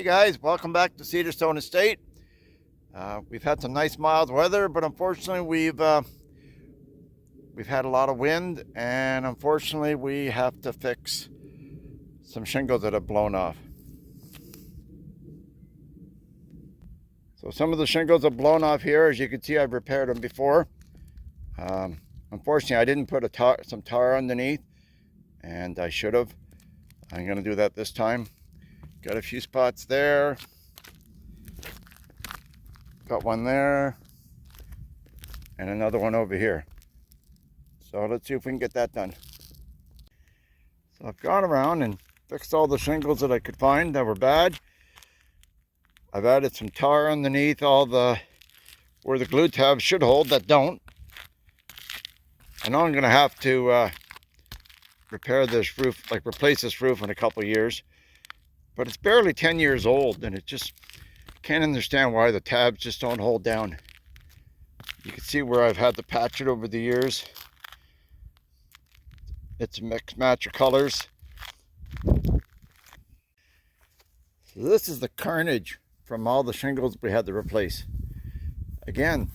Hey guys, welcome back to Cedarstone Estate. We've had some nice mild weather, but unfortunately we've had a lot of wind, and unfortunately we have to fix some shingles that have blown off. So some of the shingles have blown off here. As you can see, I've repaired them before. Unfortunately, I didn't put some tar underneath, and I should have. I'm going to do that this time. Got a few spots there. Got one there. And another one over here. So let's see if we can get that done. So I've gone around and fixed all the shingles that I could find that were bad. I've added some tar underneath where the glue tabs should hold that don't. I know I'm going to have to repair this roof, replace this roof in a couple years. But it's barely 10 years old, and it just can't understand why the tabs just don't hold down. You can see where I've had to patch it over the years. It's a mixed match of colors. So this is the carnage from all the shingles we had to replace. Again,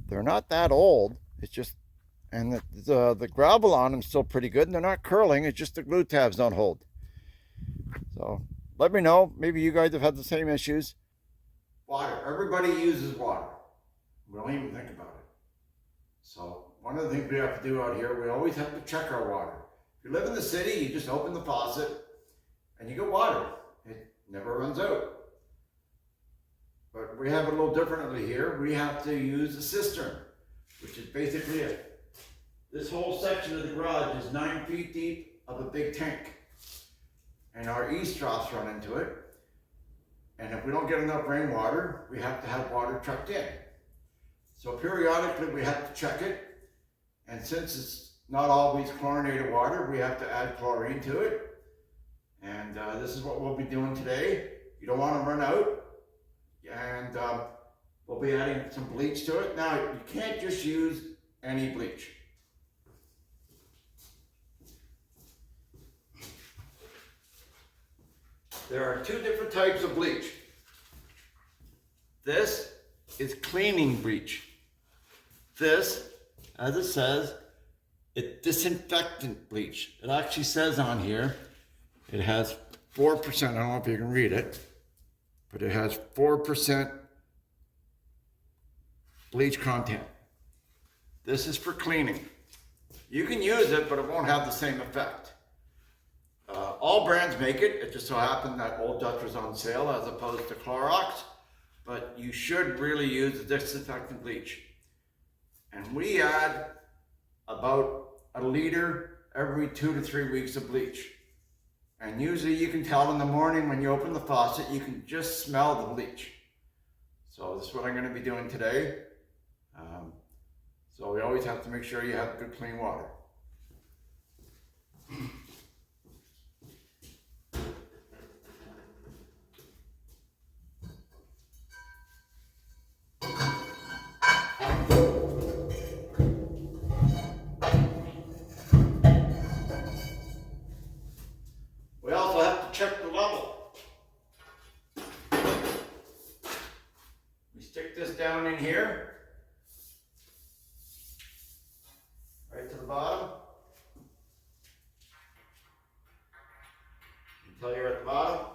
they're not that old. It's just, and the gravel on them is still pretty good, and they're not curling. It's just the glue tabs don't hold. So let me know. Maybe you guys have had the same issues. Water. Everybody uses water. We don't even think about it. So one of the things we have to do out here, we always have to check our water. If you live in the city, you just open the faucet and you get water. It never runs out. But we have it a little differently here. We have to use a cistern, which is basically it. This whole section of the garage is 9 feet deep of a big tank. And our eaves troughs run into it. And if we don't get enough rainwater, we have to have water trucked in. So periodically we have to check it. And since it's not always chlorinated water, we have to add chlorine to it. And this is what we'll be doing today. You don't want to run out. And we'll be adding some bleach to it. Now, you can't just use any bleach. There are two different types of bleach. This is cleaning bleach. This, as it says, it's disinfectant bleach. It actually says on here, it has 4%, I don't know if you can read it, but it has 4% bleach content. This is for cleaning. You can use it, but it won't have the same effect. All brands make it. It just so happened that Old Dutch was on sale as opposed to Clorox, but you should really use the disinfectant bleach. And we add about a liter every 2 to 3 weeks of bleach. And usually you can tell in the morning when you open the faucet, you can just smell the bleach. So this is what I'm going to be doing today. So we always have to make sure you have good clean water. We also have to check the level. We stick this down in here, right to the bottom, until you're at the bottom.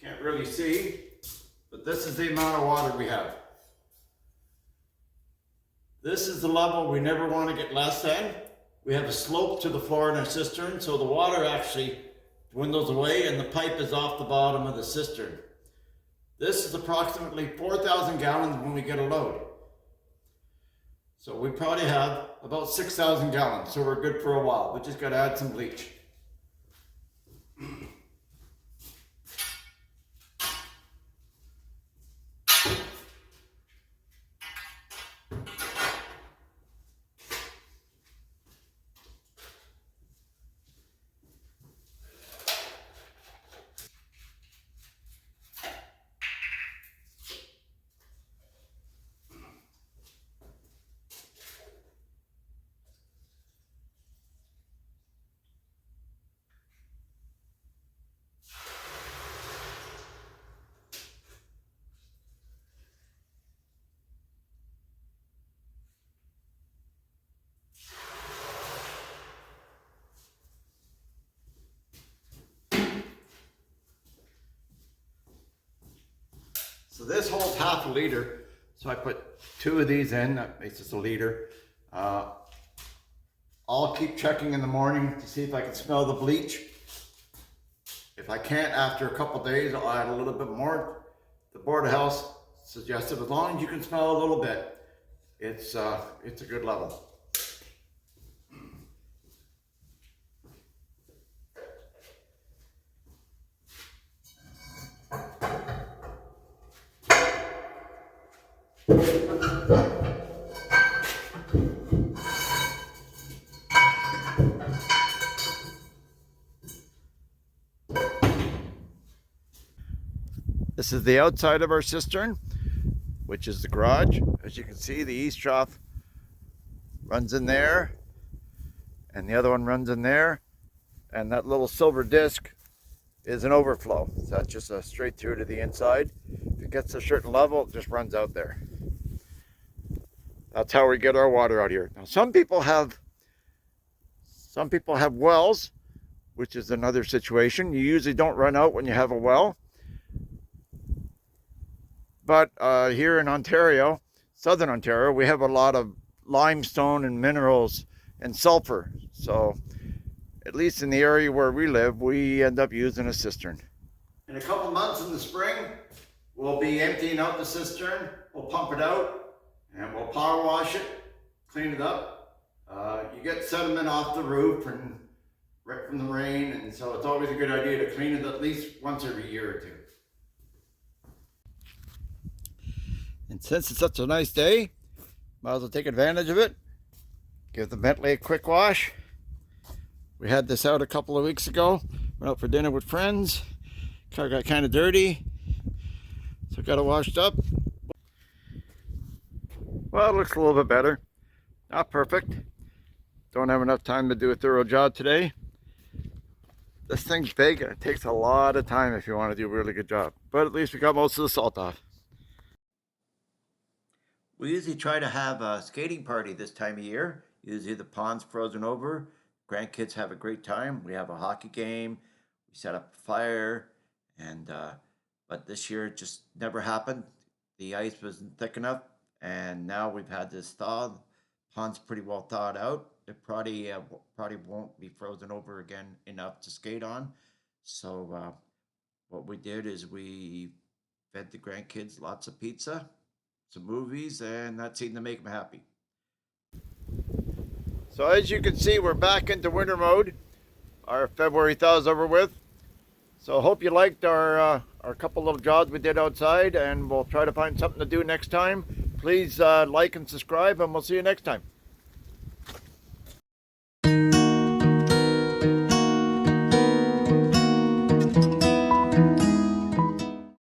Can't really see, but this is the amount of water we have. This is the level we never want to get less than. We have a slope to the floor in our cistern, so the water actually dwindles away and the pipe is off the bottom of the cistern. This is approximately 4,000 gallons when we get a load. So we probably have about 6,000 gallons, so we're good for a while. We just got to add some bleach. this holds half a liter. So I put 2 of these in, that makes this a liter. I'll keep checking in the morning to see if I can smell the bleach. If I can't, after a couple days, I'll add a little bit more. The Board of Health suggested as long as you can smell a little bit, it's a good level. This is the outside of our cistern, which is the garage. As you can see, the east trough runs in there, and the other one runs in there, and that little silver disc is an overflow. So that's just a straight through to the inside. If it gets a certain level, it just runs out there. That's how we get our water out here. Now, some people have wells, which is another situation. You usually don't run out when you have a well. But here in Ontario, southern Ontario, we have a lot of limestone and minerals and sulfur. So at least in the area where we live, we end up using a cistern. In a couple months in the spring, we'll be emptying out the cistern. We'll pump it out and we'll power wash it, clean it up. You get sediment off the roof and right from the rain, and so it's always a good idea to clean it at least once every year or two. And since it's such a nice day, might as well take advantage of it. Give the Bentley a quick wash. We had this out a couple of weeks ago. Went out for dinner with friends. Car got kind of dirty, so got it washed up. Well, it looks a little bit better. Not perfect. Don't have enough time to do a thorough job today. This thing's big and it takes a lot of time if you want to do a really good job. But at least we got most of the salt off. We usually try to have a skating party this time of year. Usually the pond's frozen over. Grandkids have a great time. We have a hockey game. We set up a fire. But this year it just never happened. The ice wasn't thick enough. And now we've had this thaw. The pond's pretty well thawed out. It probably won't be frozen over again enough to skate on. So what we did is we fed the grandkids lots of pizza, some movies, and that seemed to make them happy. So as you can see, we're back into winter mode. Our February thaw is over with. So I hope you liked our couple little jobs we did outside, and we'll try to find something to do next time. Please like and subscribe, and we'll see you next time.